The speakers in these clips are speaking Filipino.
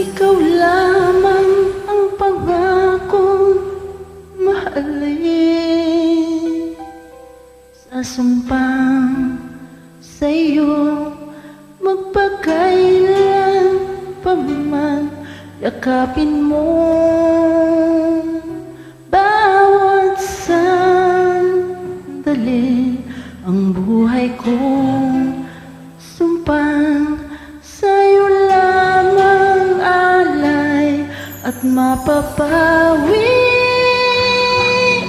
Ikaw lamang ang pangakong mahalin. Sasumpang sa'yo magpakailan pa man, yakapin mo bawat sandali. Ang buhay kong sumpang sa'yo lamang alay, at mapapawi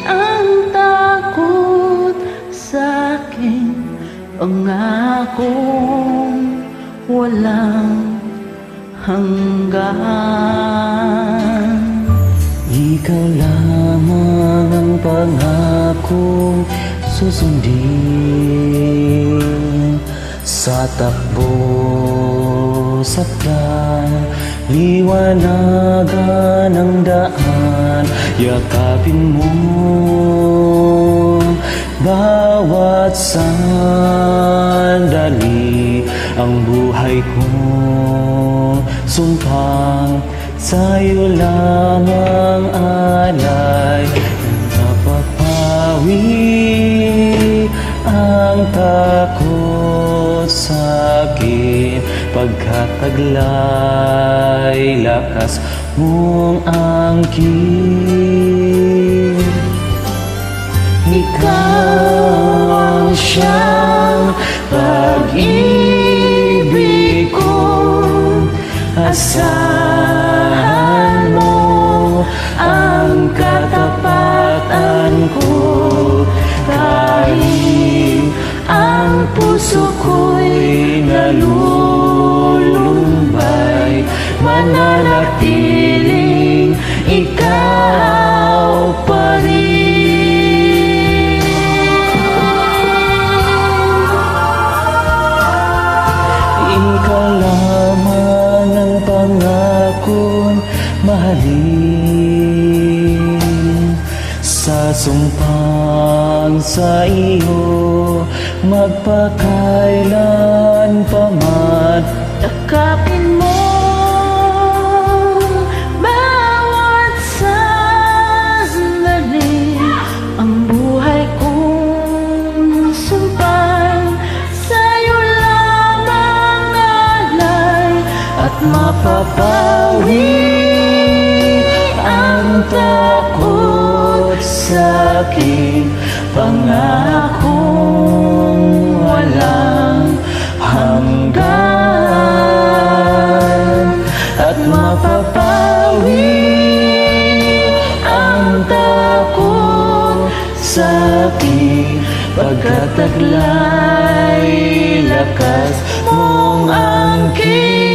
ang takot sa'kin. Pangakong walang hanggan. Ikaw lamang ang pangakong susundin sa takbo sa liwanagan ng daan. Yakapin mo bawat sandali. Ang buhay kong sumpang sa'yo lamang alay. Napapawi ang takot sa'kin, pagkataglay lakas mong angkin. Ikaw ang siyang pag-ibig ko, asahan mo ang katapatan ko. Kahit ang puso ko'y nalulumbay, mananatiling ikaw pa rin. Ikaw lamang ang pangakong mahalin. Sasumpang sa iyo magpakailan pa man, Yakapin mo bawat sandali. Ang buhay kong sumpang sa'yo lamang alay, at mapapawi ang takot sa'kin. Pangakong walang hanggan, at mapapawi ang takot sa'kin. Pagkataglay lakas mong angkin.